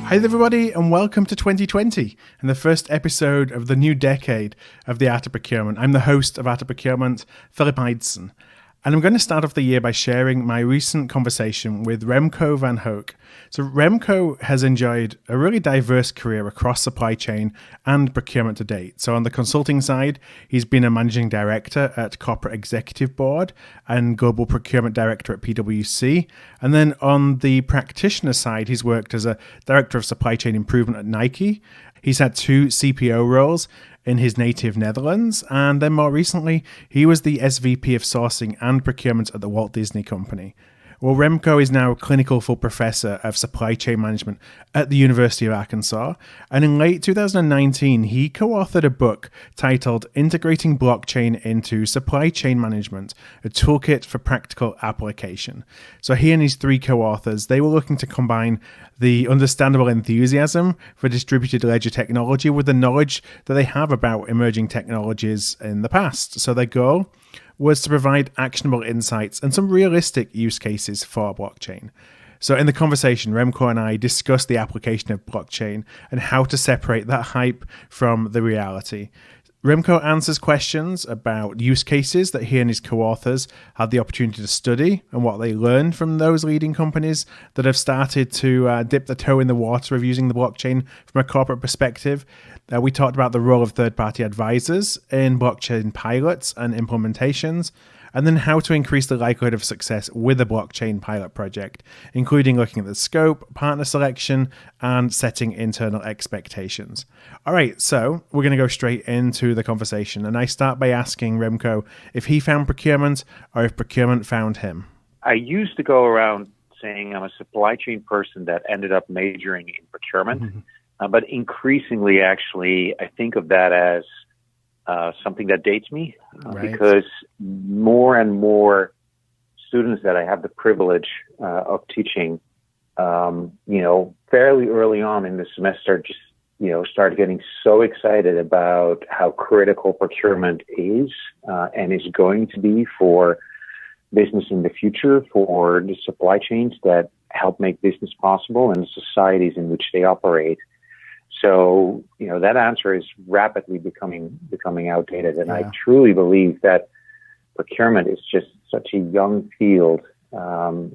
Hi everybody, and welcome to 2020 and the first episode of the new decade of the Art of Procurement. I'm the host of Art of Procurement, Philip Eidson, and I'm going to start off the year by sharing my recent conversation with Remko Van Hoek. So Remko has enjoyed a really diverse career across supply chain and procurement to date. So on the consulting side, he's been a managing director at Corporate Executive Board and global procurement director at PwC. And then on the practitioner side, he's worked as a director of supply chain improvement at Nike. He's had 2 CPO roles in his native Netherlands, and then more recently, he was the SVP of Sourcing and Procurement at the Walt Disney Company. Well, Remko is now a clinical full professor of supply chain management at the University of Arkansas, and in late 2019, he co-authored a book titled Integrating Blockchain into Supply Chain Management, a Toolkit for Practical Application. So he and his 3 co-authors, they were looking to combine the understandable enthusiasm for distributed ledger technology with the knowledge that they have about emerging technologies in the past. So their goal was to provide actionable insights and some realistic use cases for blockchain. So in the conversation, Remko and I discussed the application of blockchain and how to separate that hype from the reality. Remko answers questions about use cases that he and his co-authors had the opportunity to study and what they learned from those leading companies that have started to dip the toe in the water of using the blockchain from a corporate perspective. We talked about the role of third-party advisors in blockchain pilots and implementations, and then how to increase the likelihood of success with a blockchain pilot project, including looking at the scope, partner selection, and setting internal expectations. All right, so we're going to go straight into the conversation, and I start by asking Remko if he found procurement or if procurement found him. I used to go around saying I'm a supply chain person that ended up majoring in procurement. Mm-hmm. But increasingly, actually, I think of that as something that dates me because more and more students that I have the privilege of teaching, fairly early on in the semester, just, start getting so excited about how critical procurement is and is going to be for business in the future, for the supply chains that help make business possible and the societies in which they operate. So, that answer is rapidly becoming outdated. And I truly believe that procurement is just such a young field.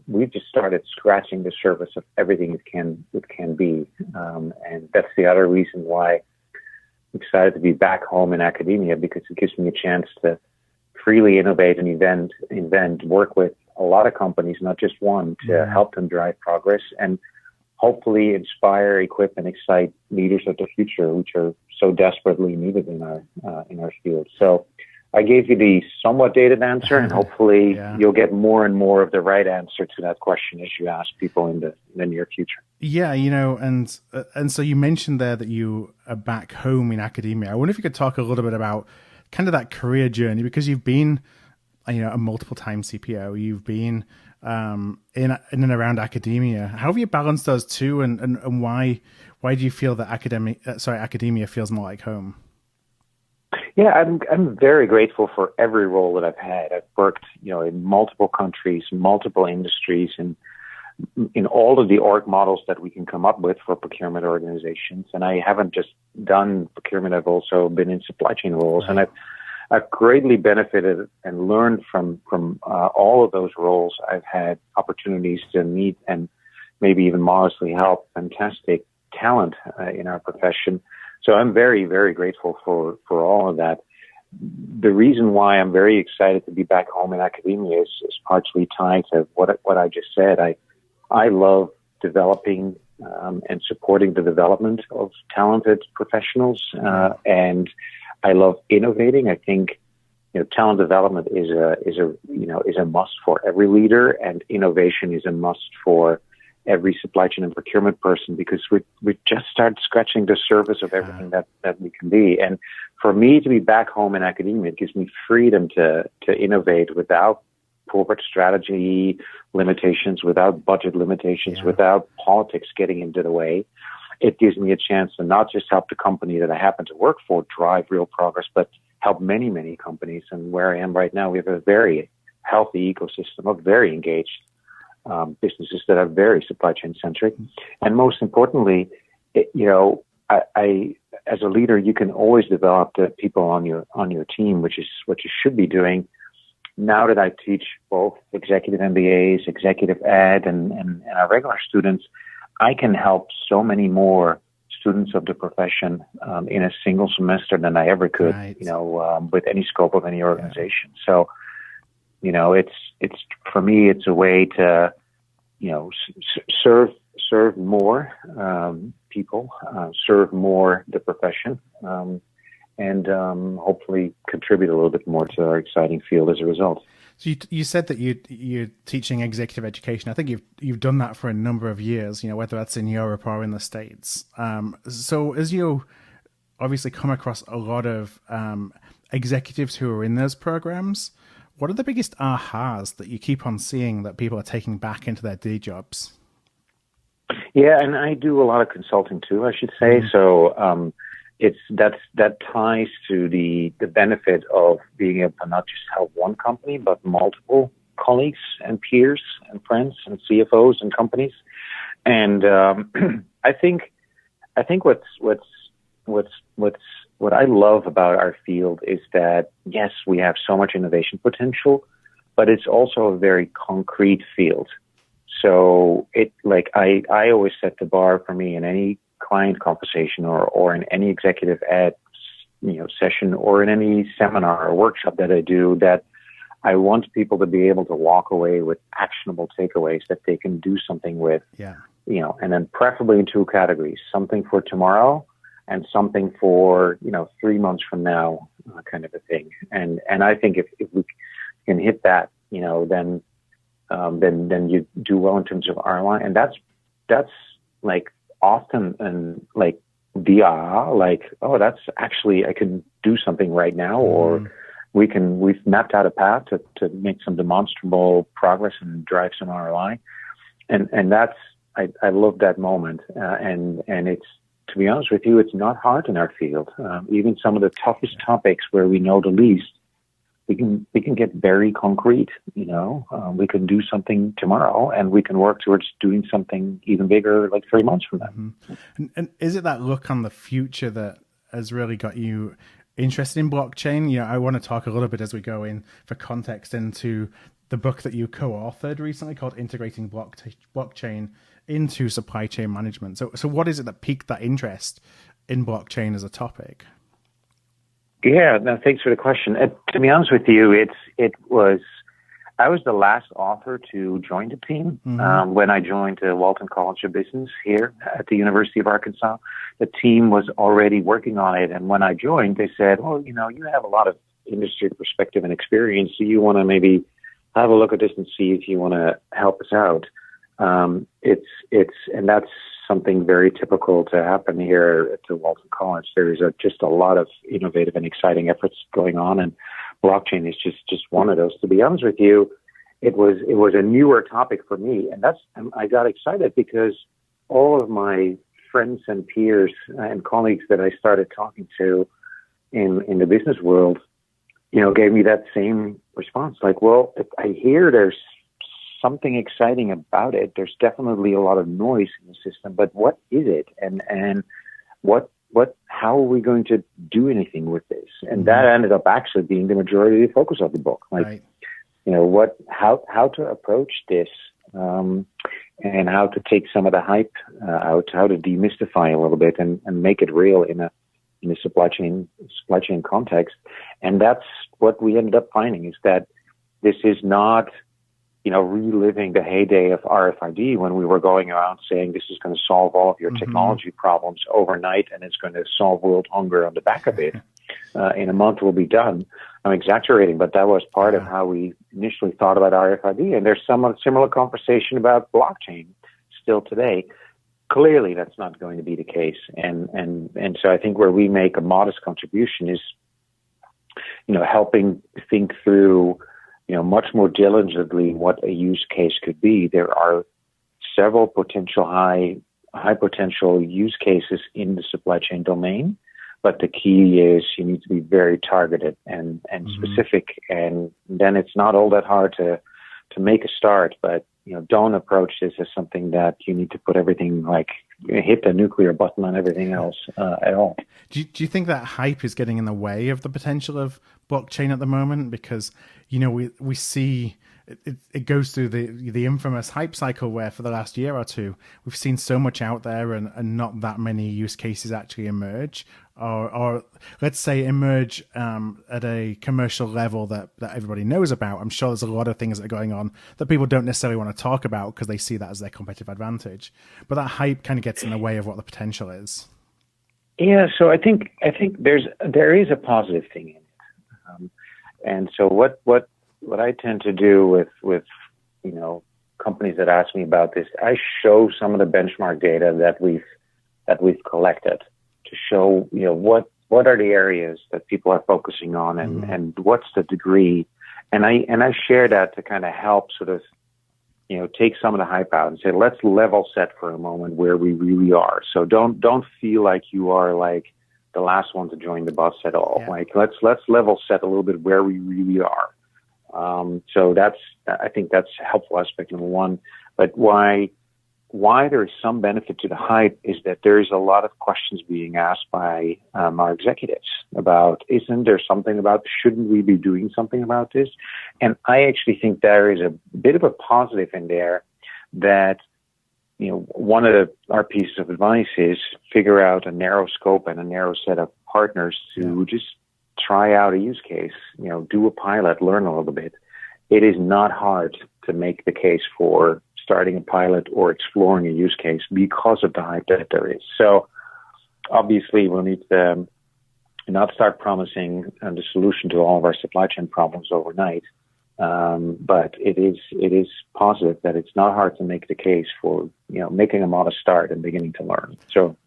We've just started scratching the surface of everything it can be. And that's the other reason why I'm excited to be back home in academia, because it gives me a chance to freely innovate and invent, work with a lot of companies, not just one, to help them drive progress and hopefully inspire, equip, and excite leaders of the future, which are so desperately needed in our field. So I gave you the somewhat dated answer, and hopefully you'll get more and more of the right answer to that question as you ask people in the near future. Yeah, and so you mentioned there that you are back home in academia. I wonder if you could talk a little bit about kind of that career journey, because you've been, a multiple-time CPO. You've been in and around academia. How have you balanced those two, and why do you feel that academia feels more like home? Yeah, I'm very grateful for every role that I've had. I've worked, in multiple countries, multiple industries, and in all of the org models that we can come up with for procurement organizations. And I haven't just done procurement; I've also been in supply chain roles, and I've greatly benefited and learned from all of those roles. I've had opportunities to meet and maybe even modestly help fantastic talent in our profession. So I'm very, very grateful for all of that. The reason why I'm very excited to be back home in academia is partially tied to what I just said. I love developing and supporting the development of talented professionals, and I love innovating. I think, talent development is a must for every leader, and innovation is a must for every supply chain and procurement person, because we just started scratching the surface of everything that we can be. And for me to be back home in academia, it gives me freedom to innovate without corporate strategy limitations, without budget limitations, without politics getting into the way. It gives me a chance to not just help the company that I happen to work for drive real progress, but help many, many companies. And where I am right now, we have a very healthy ecosystem of very engaged businesses that are very supply chain centric. And most importantly, I as a leader, you can always develop the people on your team, which is what you should be doing. Now that I teach both executive MBAs, executive ed, and our regular students, I can help so many more students of the profession in a single semester than I ever could, right. With any scope of any organization. Yeah. So, it's for me, it's a way to, serve more people, serve more the profession, and hopefully contribute a little bit more to our exciting field as a result. So you said that you're teaching executive education. I think you've done that for a number of years, whether that's in Europe or in the States. So as you obviously come across a lot of executives who are in those programs, what are the biggest ahas that you keep on seeing that people are taking back into their day jobs? Yeah, and I do a lot of consulting too, I should say. Mm-hmm. So that ties to the benefit of being able to not just help one company, but multiple colleagues and peers and friends and CFOs and companies. And I think what I love about our field is that, yes, we have so much innovation potential, but it's also a very concrete field. So I always set the bar for me in any client conversation or in any executive ed, session or in any seminar or workshop that I do, that I want people to be able to walk away with actionable takeaways that they can do something with. Yeah. And then preferably in two categories, something for tomorrow and something for, 3 months from now, kind of a thing. And I think if we can hit that, then you do well in terms of ROI. And that's like often and like that's actually, I can do something right now, or we've mapped out a path to make some demonstrable progress and drive some ROI. And that's, I love that moment. And it's, to be honest with you, it's not hard in our field. Even some of the toughest topics where we know the least, we can get very concrete. We can do something tomorrow, and we can work towards doing something even bigger, like 3 months from now. Mm-hmm. And is it that look on the future that has really got you interested in blockchain? I want to talk a little bit as we go in for context into the book that you co-authored recently called "Integrating Blockchain into Supply Chain Management." So what is it that piqued that interest in blockchain as a topic? Yeah, no, thanks for the question. To be honest with you, I was the last author to join the team. Mm-hmm. When I joined the Walton College of Business here at the University of Arkansas. The team was already working on it, and when I joined, they said, "Well, you have a lot of industry perspective and experience. So you want to maybe have a look at this and see if you want to help us out." And that's something very typical to happen here at the Walton College. There's just a lot of innovative and exciting efforts going on, and blockchain is just one of those. To be honest with you, it was a newer topic for me, and I got excited because all of my friends and peers and colleagues that I started talking to in the business world, gave me that same response. Like, well, I hear there's something exciting about it. There's definitely a lot of noise in the system, but what is it? And how are we going to do anything with this? And that ended up actually being the majority of the focus of the book. Like, right. How to approach this, and how to take some of the hype out, how to demystify a little bit and make it real in a supply chain context. And that's what we ended up finding, is that this is not, reliving the heyday of RFID when we were going around saying this is going to solve all of your technology problems overnight and it's going to solve world hunger on the back of it. In a month we'll be done. I'm exaggerating, but that was part of how we initially thought about RFID. And there's some similar conversation about blockchain still today. Clearly that's not going to be the case. And so I think where we make a modest contribution is, helping think through much more diligently what a use case could be. There are several potential high potential use cases in the supply chain domain, but the key is you need to be very targeted and specific. And then it's not all that hard to make a start, but don't approach this as something that you need to put everything like hit the nuclear button on everything else at all. Do you think that hype is getting in the way of the potential of blockchain at the moment? Because, we see it goes through the infamous hype cycle where for the last year or two, we've seen so much out there and not that many use cases actually emerge or let's say emerge at a commercial level that everybody knows about. I'm sure there's a lot of things that are going on that people don't necessarily want to talk about because they see that as their competitive advantage. But that hype kind of gets in the way of what the potential is. Yeah, so I think there is a positive thing in it, and so what I tend to do with companies that ask me about this, I show some of the benchmark data that we've collected to show what are the areas that people are focusing on and what's the degree, and I share that to kind of help sort of take some of the hype out and say, let's level set for a moment where we really are. So don't feel like you are like the last one to join the bus at all. Yeah. Like let's level set a little bit where we really are. So I think that's a helpful aspect, number one. But why there is some benefit to the hype is that there is a lot of questions being asked by our executives about, isn't there something about, shouldn't we be doing something about this? And I actually think there is a bit of a positive in there that, one of our pieces of advice is figure out a narrow scope and a narrow set of partners to just try out a use case, do a pilot, learn a little bit. It is not hard to make the case for starting a pilot or exploring a use case because of the hype that there is. So obviously we'll need to not start promising the solution to all of our supply chain problems overnight. But it is positive that it's not hard to make the case for, making a modest start and beginning to learn. So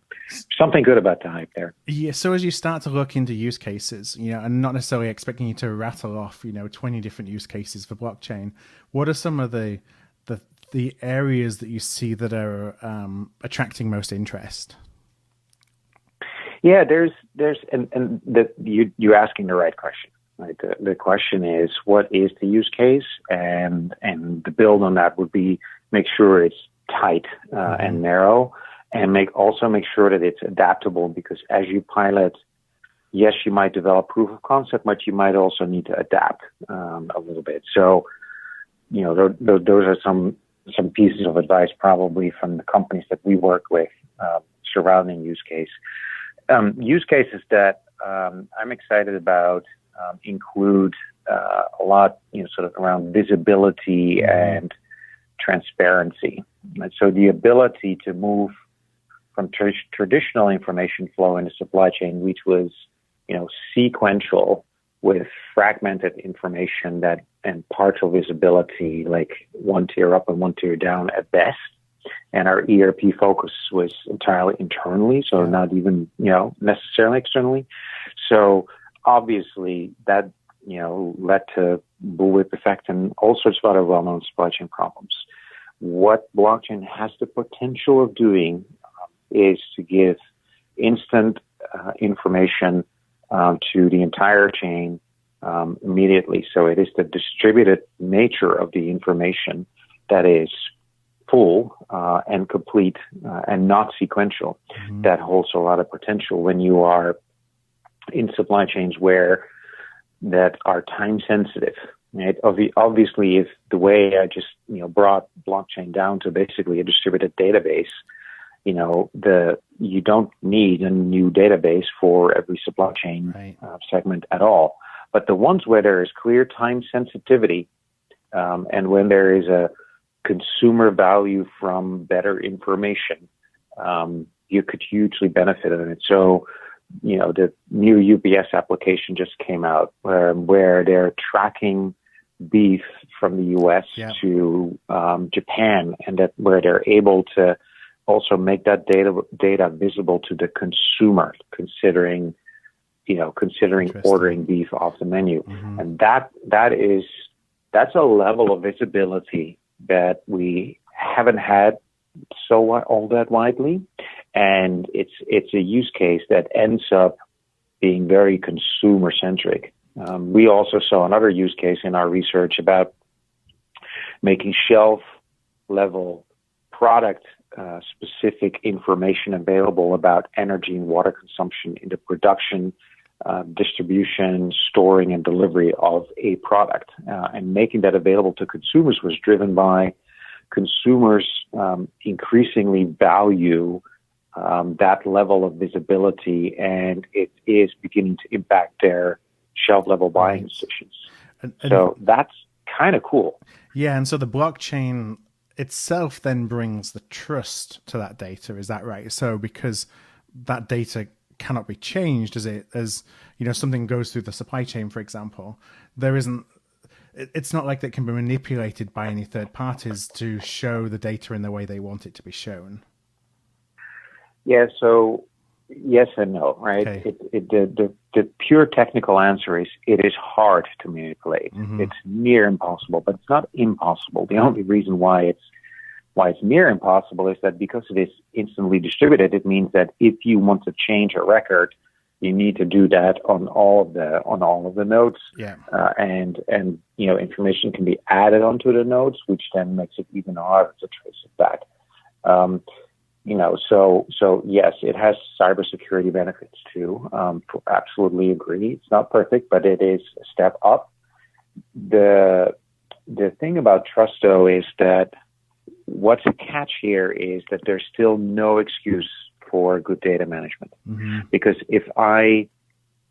something good about the hype there. Yeah. So as you start to look into use cases, and not necessarily expecting you to rattle off, 20 different use cases for blockchain, what are some of the areas that you see that are attracting most interest? Yeah, you're asking the right question. Right? The question is, what is the use case? And the build on that would be make sure it's tight and narrow, and make sure that it's adaptable, because as you pilot, yes, you might develop proof of concept, but you might also need to adapt a little bit. So, those are some pieces of advice probably from the companies that we work with surrounding use case. Use cases that I'm excited about include a lot, sort of around visibility and transparency. And so the ability to move from traditional information flow in the supply chain, which was, sequential with fragmented information and partial visibility, like one tier up and one tier down at best. And our ERP focus was entirely internally, so not even, necessarily externally. So obviously that, led to bullwhip effect and all sorts of other well-known supply chain problems. What blockchain has the potential of doing is to give instant information to the entire chain immediately. So it is the distributed nature of the information that is full and complete and not sequential that holds a lot of potential when you are in supply chains that are time sensitive. Right? Obviously, if the way I just brought blockchain down to basically a distributed database, you don't need a new database for every supply chain segment at all. But the ones where there is clear time sensitivity, and when there is a consumer value from better information, you could hugely benefit in it. So, the new UPS application just came out where they're tracking beef from the US to Japan, and where they're able to also make that data visible to the consumer, considering ordering beef off the menu. And that's a level of visibility that we haven't had all that widely, and it's a use case that ends up being very consumer centric. We also saw another use case in our research about making shelf level product specific information available about energy and water consumption in the production, distribution, storing, and delivery of a product. And making that available to consumers was driven by consumers increasingly value that level of visibility, and it is beginning to impact their shelf level buying decisions. And so that's kind of cool. Yeah, and so the blockchain itself then brings the trust to that data. Is that right? So because that data cannot be changed as something goes through the supply chain, for example, it's not like that can be manipulated by any third parties to show the data in the way they want it to be shown. Yeah, so yes and no, right? Okay. The pure technical answer is it is hard to manipulate. Mm-hmm. It's near impossible, but it's not impossible. The only reason why it's near impossible is that because it is instantly distributed, it means that if you want to change a record, you need to do that on all of the nodes. Yeah. And information can be added onto the nodes, which then makes it even harder to trace it back. So yes, it has cybersecurity benefits too. Absolutely agree. It's not perfect, but it is a step up. The thing about trust, though, is that what's a catch here is that there's still no excuse for good data management. Mm-hmm. Because if I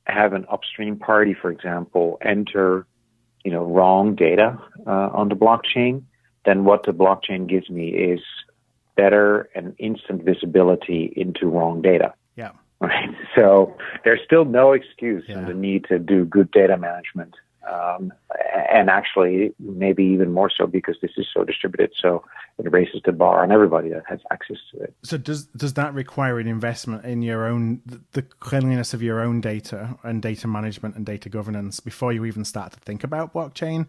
have an upstream party, for example, enter wrong data on the blockchain, then what the blockchain gives me is better and instant visibility into wrong data. Yeah. Right. So there's still no excuse on the need to do good data management. And actually, maybe even more so because this is so distributed. So it raises the bar on everybody that has access to it. So does that require an investment in your own, the cleanliness of your own data and data management and data governance before you even start to think about blockchain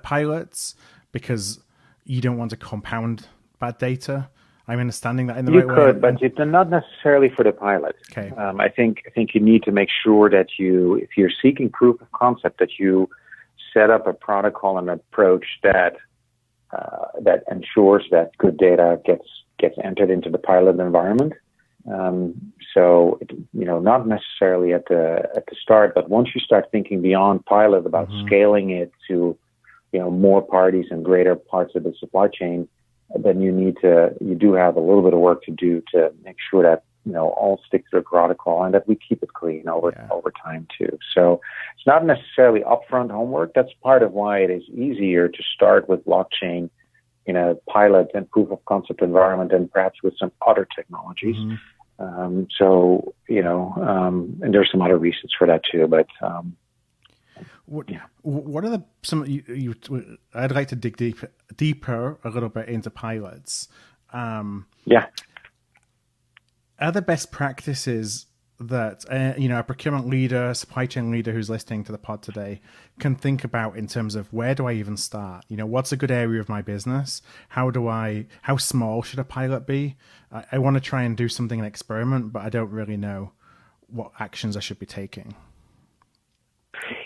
pilots? Because you don't want to compound bad data. I'm understanding that in the right way. You could, but it's not necessarily for the pilot. Okay. I think you need to make sure that if you're seeking proof of concept, that you set up a protocol and approach that ensures that good data gets entered into the pilot environment. So not necessarily at the start, but once you start thinking beyond pilot about scaling it to more parties and greater parts of the supply chain, then you do have a little bit of work to do to make sure that all stick to the protocol and that we keep it clean over time too. So it's not necessarily upfront homework. That's part of why it is easier to start with blockchain in a pilot and proof of concept environment than perhaps with some other technologies. Mm-hmm. And there's some other reasons for that too, but. What are I'd like to dig deeper a little bit into pilots. Are there best practices that a procurement leader, supply chain leader who's listening to the pod today can think about in terms of where do I even start? What's a good area of my business? How small should a pilot be? I want to try and do something, an experiment, but I don't really know what actions I should be taking.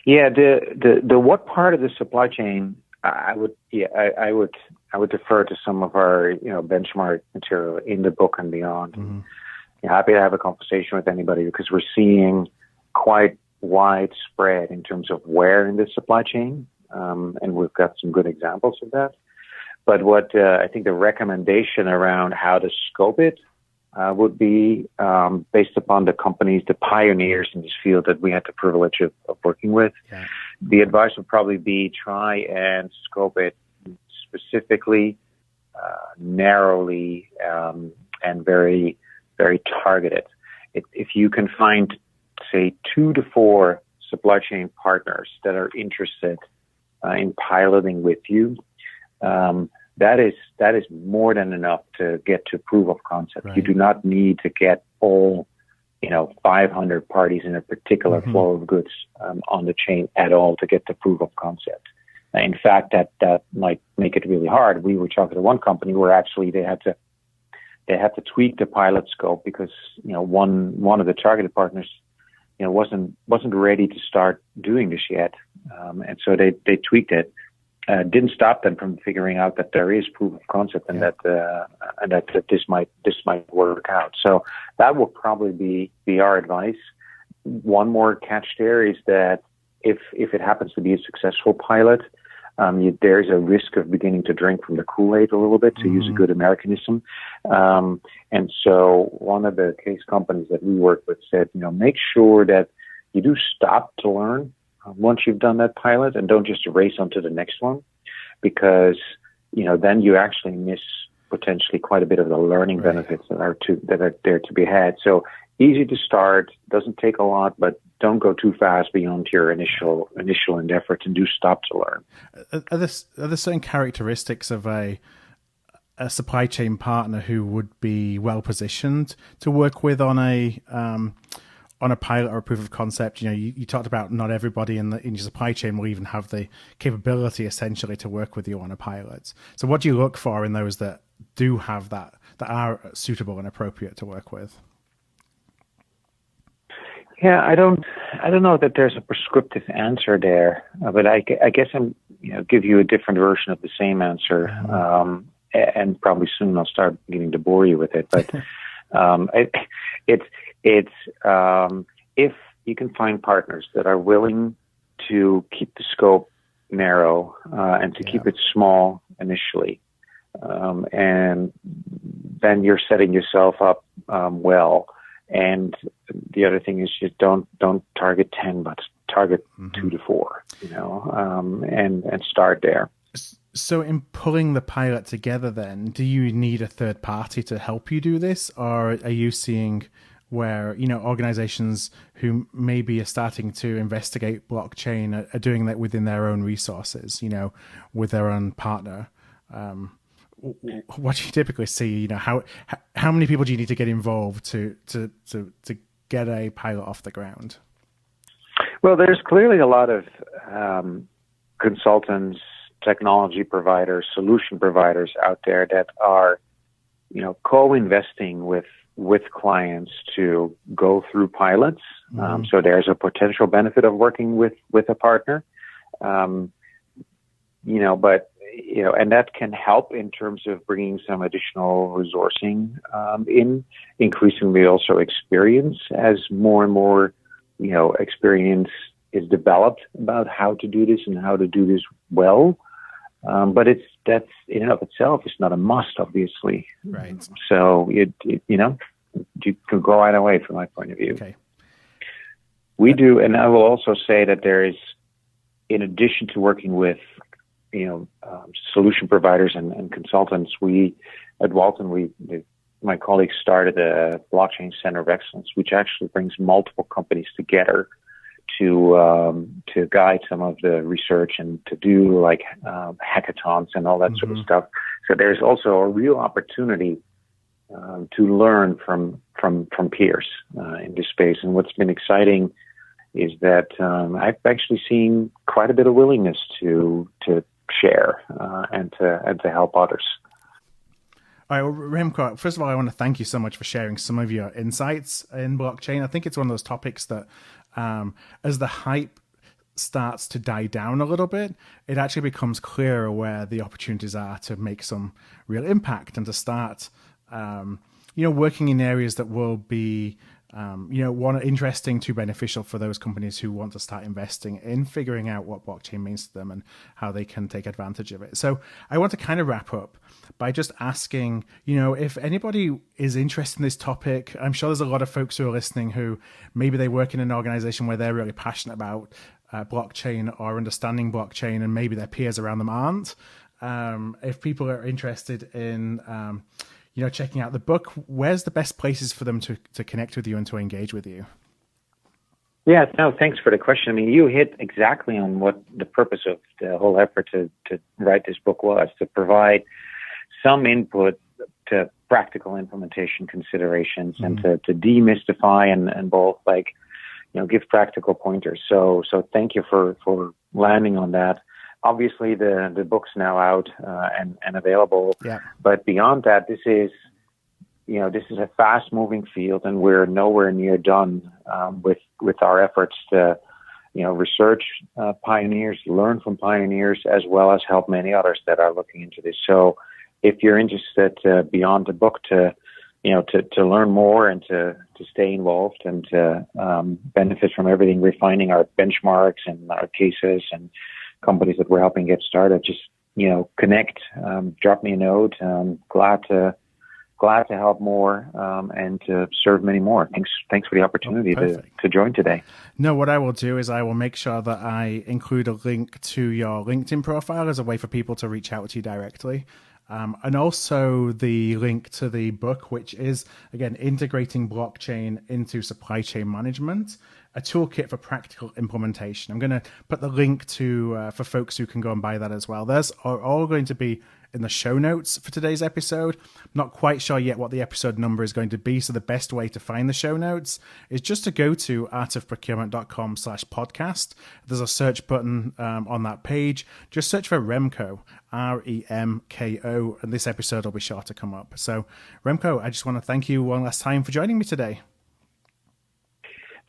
Yeah, the what part of the supply chain I would defer to some of our benchmark material in the book and beyond. Mm-hmm. Happy to have a conversation with anybody because we're seeing quite widespread in terms of where in the supply chain, and we've got some good examples of that. But what I think the recommendation around how to scope it would be based upon the companies, the pioneers in this field that we had the privilege of working with. Yeah. The advice would probably be try and scope it specifically, narrowly, and very, very targeted. If you can find, say, 2 to 4 supply chain partners that are interested in piloting with you, that is more than enough to get to proof of concept. Right. You do not need to get all 500 parties in a particular flow of goods on the chain at all to get the proof of concept. In fact, that might make it really hard. We were talking to one company where actually they had to tweak the pilot scope because one of the targeted partners wasn't ready to start doing this yet, and so they tweaked it. didn't stop them from figuring out that there is proof of concept and that this might work out. So that will probably be our advice. One more catch there is that if it happens to be a successful pilot, there's a risk of beginning to drink from the Kool-Aid a little bit, to use a good Americanism. And so one of the case companies that we work with said, make sure that you do stop to learn once you've done that pilot, and don't just race onto the next one, because then you actually miss potentially quite a bit of the learning benefits that are there to be had. So easy to start, doesn't take a lot, but don't go too fast beyond your initial endeavor, and do stop to learn. Are there certain characteristics of a supply chain partner who would be well positioned to work with on a pilot or a proof of concept? You talked about not everybody in your supply chain will even have the capability essentially to work with you on a pilot. So what do you look for in those that do have that are suitable and appropriate to work with? Yeah, I don't know that there's a prescriptive answer there, but I guess I'm give you a different version of the same answer, and probably soon I'll start beginning to bore you with it. But it's if you can find partners that are willing to keep the scope narrow and to keep it small initially, and then you're setting yourself up well. And the other thing is, just don't target 10, but target 2 to 4, and start there. So in pulling the pilot together then, do you need a third party to help you do this? Or are you seeing where, organizations who maybe are starting to investigate blockchain are doing that within their own resources, with their own partner? What do you typically see? How many people do you need to get involved to get a pilot off the ground? Well, there's clearly a lot of consultants, technology providers, solution providers out there that are, co-investing with clients to go through pilots. So there's a potential benefit of working with a partner, but. And that can help in terms of bringing some additional resourcing increasingly also experience as more and more, experience is developed about how to do this and how to do this well. But that's in and of itself is not a must, obviously. Right. So you can go either way from my point of view. Okay. We do, and I will also say that there is, in addition to working with solution providers and consultants, we at Walton, my colleagues started a blockchain center of excellence, which actually brings multiple companies together to guide some of the research and to do like hackathons and all that sort of stuff. So there's also a real opportunity to learn from peers in this space. And what's been exciting is that I've actually seen quite a bit of willingness to share and to help others. All right, well, Remko, first of all, I want to thank you so much for sharing some of your insights in blockchain. I think it's one of those topics that as the hype starts to die down a little bit, it actually becomes clearer where the opportunities are to make some real impact and to start working in areas that will be one, interesting to beneficial for those companies who want to start investing in figuring out what blockchain means to them and how they can take advantage of it. So I want to kind of wrap up by just asking, if anybody is interested in this topic. I'm sure there's a lot of folks who are listening who maybe they work in an organization where they're really passionate about blockchain or understanding blockchain, and maybe their peers around them aren't. If people are interested in checking out the book, where's the best places for them to connect with you and to engage with you? Yeah, no, thanks for the question. I mean, you hit exactly on what the purpose of the whole effort to write this book was, to provide some input to practical implementation considerations and to demystify and both give practical pointers. So thank you for landing on that. Obviously, the book's now out and available. Yeah. But beyond that, this is a fast-moving field, and we're nowhere near done with our efforts to research pioneers, learn from pioneers, as well as help many others that are looking into this. So if you're interested beyond the book to learn more and to stay involved and to benefit from everything, refining our benchmarks and our cases and companies that we're helping get started, just, connect, drop me a note. Glad to help more and to serve many more. Thanks for the opportunity to join today. No, what I will do is I will make sure that I include a link to your LinkedIn profile as a way for people to reach out to you directly. And also the link to the book, which is, again, Integrating Blockchain into Supply Chain Management, a toolkit for practical implementation. I'm going to put the link to for folks who can go and buy that as well. Those are all going to be in the show notes for today's episode. I'm not quite sure yet what the episode number is going to be, so the best way to find the show notes is just to go to artofprocurement.com/podcast. There's a search button on that page. Just search for Remko, Remko, and this episode will be sure to come up. So, Remko, I just want to thank you one last time for joining me today.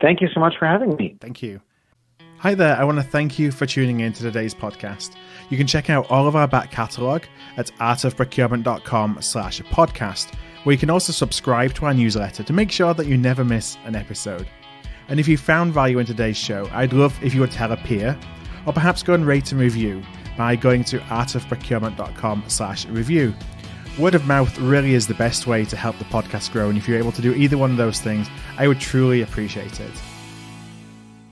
Thank you so much for having me. Thank you. Hi there, I want to thank you for tuning in to today's podcast. You can check out all of our back catalogue at artofprocurement.com/podcast, where you can also subscribe to our newsletter to make sure that you never miss an episode. And if you found value in today's show, I'd love if you would tell a peer, or perhaps go and rate and review by going to artofprocurement.com/review. Word of mouth really is the best way to help the podcast grow, and if you're able to do either one of those things, I would truly appreciate it.